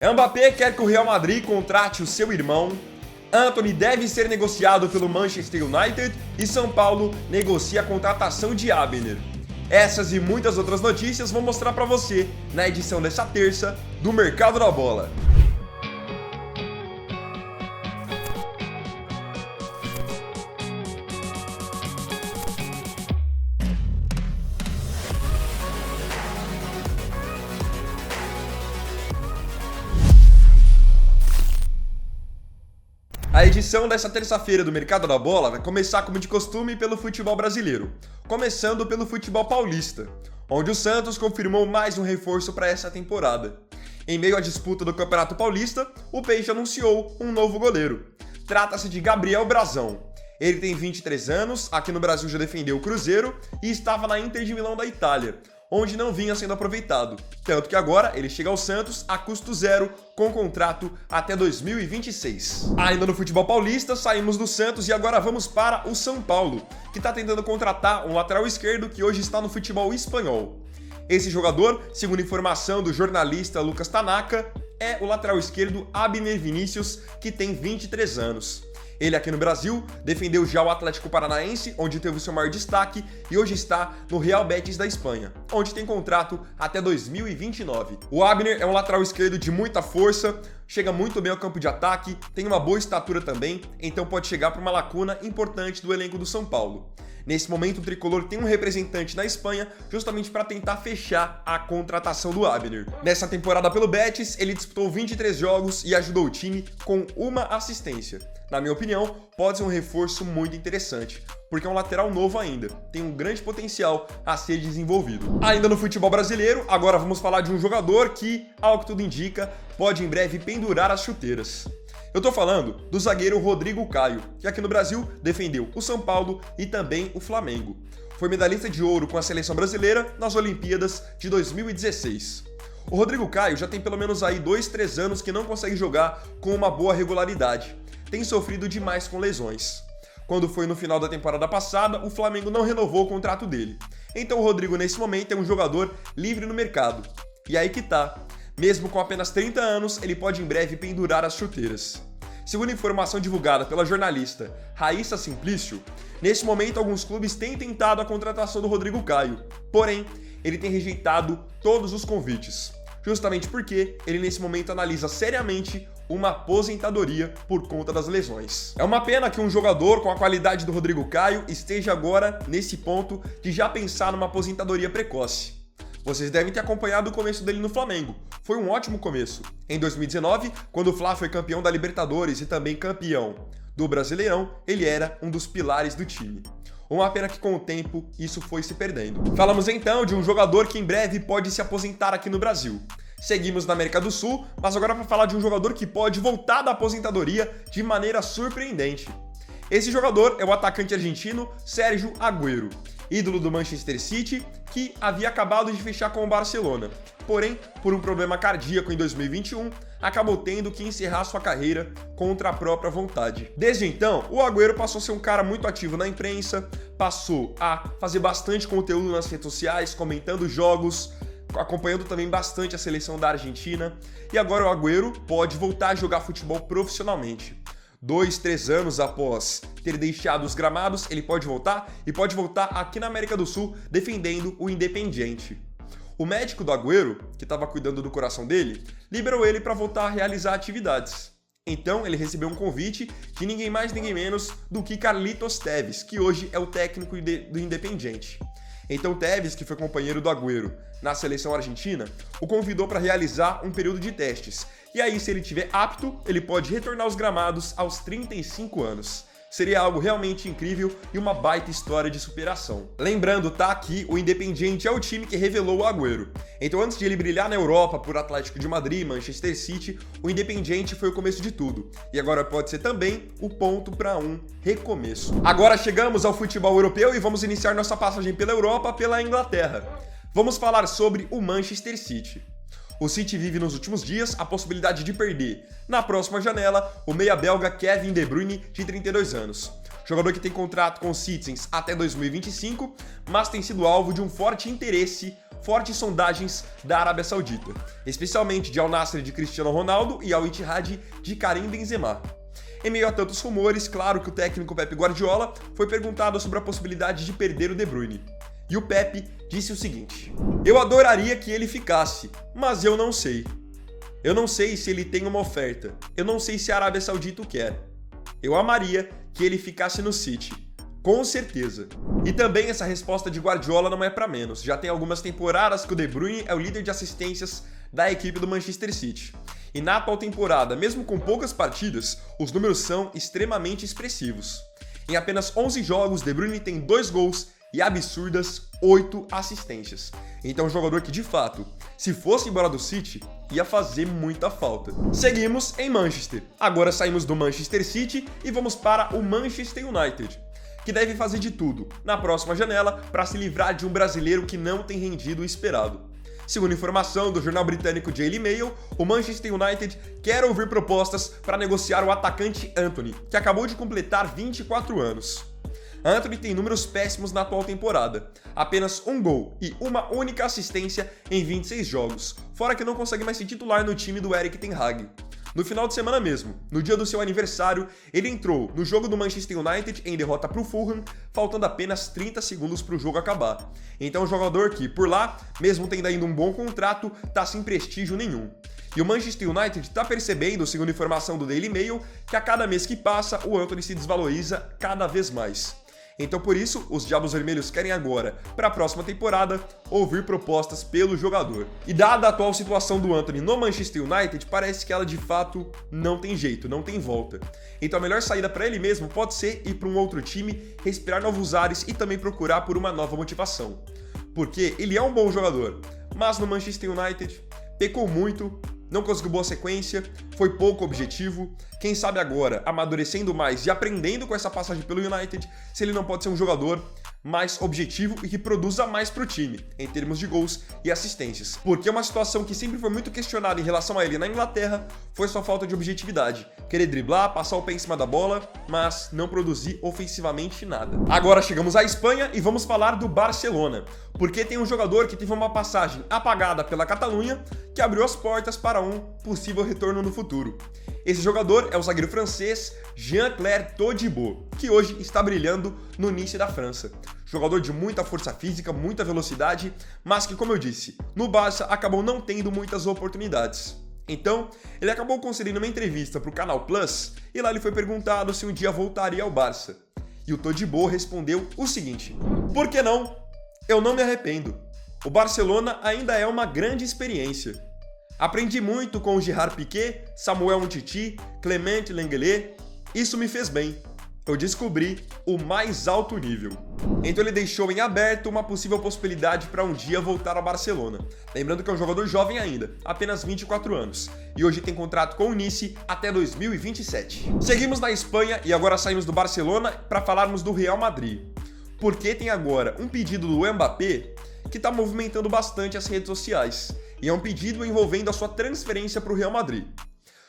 Mbappé quer que o Real Madrid contrate o seu irmão. Antony deve ser negociado pelo Manchester United e São Paulo negocia a contratação de Abner. Essas e muitas outras notícias vou mostrar para você na edição dessa terça do Mercado da Bola. A edição dessa terça-feira do Mercado da Bola vai começar, como de costume, pelo futebol brasileiro, começando pelo futebol paulista, onde o Santos confirmou mais um reforço para essa temporada. Em meio à disputa do Campeonato Paulista, o Peixe anunciou um novo goleiro. Trata-se de Gabriel Brazão. Ele tem 23 anos, aqui no Brasil já defendeu o Cruzeiro e estava na Inter de Milão da Itália, onde não vinha sendo aproveitado, tanto que agora ele chega ao Santos a custo zero, com contrato até 2026. Ainda no futebol paulista, saímos do Santos e agora vamos para o São Paulo, que está tentando contratar um lateral esquerdo que hoje está no futebol espanhol. Esse jogador, segundo informação do jornalista Lucas Tanaka, é o lateral esquerdo Abner Vinícius, que tem 23 anos. Ele aqui no Brasil defendeu já o Atlético Paranaense, onde teve o seu maior destaque, e hoje está no Real Betis da Espanha, onde tem contrato até 2029. O Abner é um lateral esquerdo de muita força, chega muito bem ao campo de ataque, tem uma boa estatura também, então pode chegar para uma lacuna importante do elenco do São Paulo. Nesse momento, o Tricolor tem um representante na Espanha justamente para tentar fechar a contratação do Abner. Nessa temporada pelo Betis, ele disputou 23 jogos e ajudou o time com uma assistência. Na minha opinião, pode ser um reforço muito interessante, porque é um lateral novo ainda, tem um grande potencial a ser desenvolvido. Ainda no futebol brasileiro, agora vamos falar de um jogador que, ao que tudo indica, pode em breve pendurar as chuteiras. Eu tô falando do zagueiro Rodrigo Caio, que aqui no Brasil defendeu o São Paulo e também o Flamengo. Foi medalhista de ouro com a seleção brasileira nas Olimpíadas de 2016. O Rodrigo Caio já tem pelo menos aí 2-3 anos que não consegue jogar com uma boa regularidade. Tem sofrido demais com lesões. Quando foi no final da temporada passada, o Flamengo não renovou o contrato dele. Então o Rodrigo nesse momento é um jogador livre no mercado. E aí que tá. Mesmo com apenas 30 anos, ele pode em breve pendurar as chuteiras. Segundo informação divulgada pela jornalista Raíssa Simplício, nesse momento alguns clubes têm tentado a contratação do Rodrigo Caio, porém, ele tem rejeitado todos os convites, justamente porque ele nesse momento analisa seriamente uma aposentadoria por conta das lesões. É uma pena que um jogador com a qualidade do Rodrigo Caio esteja agora nesse ponto de já pensar numa aposentadoria precoce. Vocês devem ter acompanhado o começo dele no Flamengo. Foi um ótimo começo. Em 2019, quando o Fla foi campeão da Libertadores e também campeão do Brasileirão, ele era um dos pilares do time. Uma pena que com o tempo isso foi se perdendo. Falamos então de um jogador que em breve pode se aposentar aqui no Brasil. Seguimos na América do Sul, mas agora para falar de um jogador que pode voltar da aposentadoria de maneira surpreendente. Esse jogador é o atacante argentino Sérgio Agüero, ídolo do Manchester City, que havia acabado de fechar com o Barcelona. Porém, por um problema cardíaco em 2021, acabou tendo que encerrar sua carreira contra a própria vontade. Desde então, o Agüero passou a ser um cara muito ativo na imprensa, passou a fazer bastante conteúdo nas redes sociais, comentando jogos, acompanhando também bastante a seleção da Argentina, e agora o Agüero pode voltar a jogar futebol profissionalmente. 2-3 anos após ter deixado os gramados, ele pode voltar e pode voltar aqui na América do Sul defendendo o Independiente. O médico do Agüero, que estava cuidando do coração dele, liberou ele para voltar a realizar atividades. Então ele recebeu um convite de ninguém mais ninguém menos do que Carlitos Tevez, que hoje é o técnico do Independiente. Então Tevez, que foi companheiro do Agüero na seleção argentina, o convidou para realizar um período de testes. E aí, se ele estiver apto, ele pode retornar aos gramados aos 35 anos. Seria algo realmente incrível e uma baita história de superação. Lembrando, tá, que o Independiente é o time que revelou o Agüero. Então antes de ele brilhar na Europa por Atlético de Madrid, Manchester City, o Independiente foi o começo de tudo. E agora pode ser também o ponto para um recomeço. Agora chegamos ao futebol europeu e vamos iniciar nossa passagem pela Europa, pela Inglaterra. Vamos falar sobre o Manchester City. O City vive nos últimos dias a possibilidade de perder, na próxima janela, o meia belga Kevin De Bruyne, de 32 anos. jogador que tem contrato com os Citizens até 2025, mas tem sido alvo de um forte interesse, fortes sondagens da Arábia Saudita, especialmente de Al Nassr de Cristiano Ronaldo e Al Ittihad de Karim Benzema. Em meio a tantos rumores, claro que o técnico Pep Guardiola foi perguntado sobre a possibilidade de perder o De Bruyne. E o Pep disse o seguinte: "Eu adoraria que ele ficasse, mas eu não sei. Eu não sei se ele tem uma oferta. Eu não sei se a Arábia Saudita o quer. Eu amaria que ele ficasse no City. Com certeza." E também essa resposta de Guardiola não é pra menos. Já tem algumas temporadas que o De Bruyne é o líder de assistências da equipe do Manchester City. E na atual temporada, mesmo com poucas partidas, os números são extremamente expressivos. Em apenas 11 jogos, De Bruyne tem 2 gols e absurdas 8 assistências. Então, um jogador que, de fato, se fosse embora do City, ia fazer muita falta. Seguimos em Manchester. Agora saímos do Manchester City e vamos para o Manchester United, que deve fazer de tudo na próxima janela para se livrar de um brasileiro que não tem rendido o esperado. Segundo informação do jornal britânico Daily Mail, o Manchester United quer ouvir propostas para negociar o atacante Antony, que acabou de completar 24 anos. Antony tem números péssimos na atual temporada, apenas 1 gol e uma única assistência em 26 jogos, fora que não consegue mais ser titular no time do Erik ten Hag. No final de semana mesmo, no dia do seu aniversário, ele entrou no jogo do Manchester United em derrota para o Fulham, faltando apenas 30 segundos para o jogo acabar. Então, um jogador que, por lá, mesmo tendo ainda um bom contrato, tá sem prestígio nenhum. E o Manchester United está percebendo, segundo informação do Daily Mail, que a cada mês que passa, o Antony se desvaloriza cada vez mais. Então, por isso, os Diabos Vermelhos querem agora, para a próxima temporada, ouvir propostas pelo jogador. E dada a atual situação do Antony no Manchester United, parece que ela de fato não tem jeito, não tem volta. Então a melhor saída para ele mesmo pode ser ir para um outro time, respirar novos ares e também procurar por uma nova motivação. Porque ele é um bom jogador, mas no Manchester United pecou muito, não conseguiu boa sequência, foi pouco objetivo. Quem sabe agora, amadurecendo mais e aprendendo com essa passagem pelo United, se ele não pode ser um jogador mais objetivo e que produza mais pro time, em termos de gols e assistências. Porque uma situação que sempre foi muito questionada em relação a ele na Inglaterra foi sua falta de objetividade. Querer driblar, passar o pé em cima da bola, mas não produzir ofensivamente nada. Agora chegamos à Espanha e vamos falar do Barcelona, porque tem um jogador que teve uma passagem apagada pela Catalunha que abriu as portas para um possível retorno no futuro. Esse jogador é o zagueiro francês Jean-Claire Todibo, que hoje está brilhando no Nice da França. Jogador de muita força física, muita velocidade, mas que, como eu disse, no Barça acabou não tendo muitas oportunidades. Então, ele acabou concedendo uma entrevista para o Canal Plus e lá ele foi perguntado se um dia voltaria ao Barça. E o Todibo respondeu o seguinte: "Por que não? Eu não me arrependo. O Barcelona ainda é uma grande experiência. Aprendi muito com o Gerard Piqué, Samuel Umtiti, Clement Lenglet. Isso me fez bem. Eu descobri o mais alto nível." Então ele deixou em aberto uma possível possibilidade para um dia voltar ao Barcelona. Lembrando que é um jogador jovem ainda, apenas 24 anos, e hoje tem contrato com o Nice até 2027. Seguimos na Espanha e agora saímos do Barcelona para falarmos do Real Madrid. Porque tem agora um pedido do Mbappé que está movimentando bastante as redes sociais. E é um pedido envolvendo a sua transferência para o Real Madrid.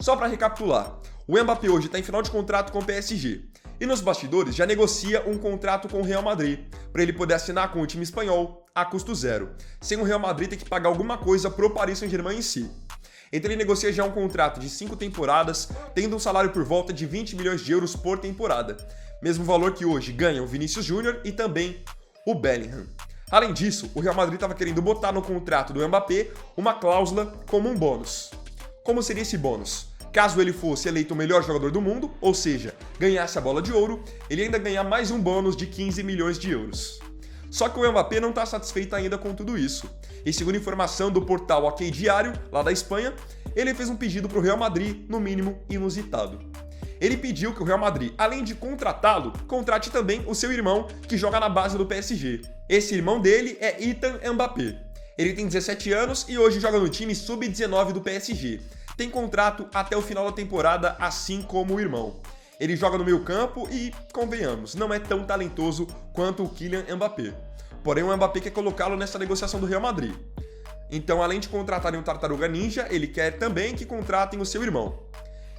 Só para recapitular, o Mbappé hoje está em final de contrato com o PSG. E nos bastidores já negocia um contrato com o Real Madrid, para ele poder assinar com o time espanhol a custo zero, sem o Real Madrid ter que pagar alguma coisa pro Paris Saint-Germain em si. Então ele negocia já um contrato de 5 temporadas, tendo um salário por volta de 20 milhões de euros por temporada, mesmo valor que hoje ganham o Vinícius Júnior e também o Bellingham. Além disso, o Real Madrid estava querendo botar no contrato do Mbappé uma cláusula como um bônus. Como seria esse bônus? Caso ele fosse eleito o melhor jogador do mundo, ou seja, ganhasse a bola de ouro, ele ainda ganhar mais um bônus de 15 milhões de euros. Só que o Mbappé não está satisfeito ainda com tudo isso. E segundo informação do portal OK Diário, lá da Espanha, ele fez um pedido para o Real Madrid, no mínimo inusitado. Ele pediu que o Real Madrid, além de contratá-lo, contrate também o seu irmão, que joga na base do PSG. Esse irmão dele é Ethan Mbappé. Ele tem 17 anos e hoje joga no time sub-19 do PSG. Tem contrato até o final da temporada, assim como o irmão. Ele joga no meio campo e, convenhamos, não é tão talentoso quanto o Kylian Mbappé. Porém, o Mbappé quer colocá-lo nessa negociação do Real Madrid. Então, além de contratarem o Tartaruga Ninja, ele quer também que contratem o seu irmão.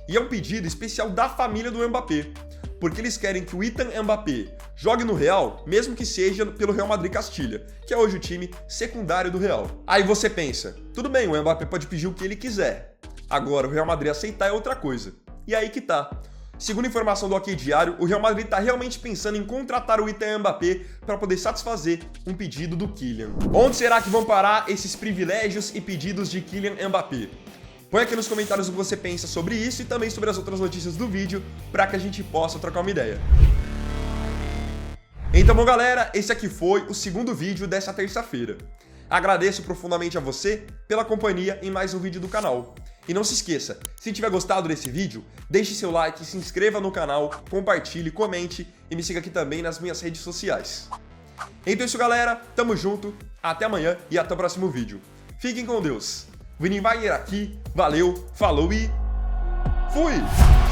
E é um pedido especial da família do Mbappé, porque eles querem que o Ethan Mbappé jogue no Real, mesmo que seja pelo Real Madrid Castilha, que é hoje o time secundário do Real. Aí você pensa, tudo bem, o Mbappé pode pedir o que ele quiser. Agora, o Real Madrid aceitar é outra coisa. E aí que tá. Segundo informação do OK Diário, o Real Madrid está realmente pensando em contratar o Ethan Mbappé para poder satisfazer um pedido do Kylian. Onde será que vão parar esses privilégios e pedidos de Kylian Mbappé? Põe aqui nos comentários o que você pensa sobre isso e também sobre as outras notícias do vídeo para que a gente possa trocar uma ideia. Então, bom galera, esse aqui foi o segundo vídeo dessa terça-feira. Agradeço profundamente a você pela companhia em mais um vídeo do canal. E não se esqueça, se tiver gostado desse vídeo, deixe seu like, se inscreva no canal, compartilhe, comente e me siga aqui também nas minhas redes sociais. Então é isso galera, tamo junto, até amanhã e até o próximo vídeo. Fiquem com Deus. Vini Wagner aqui, valeu, falou e fui!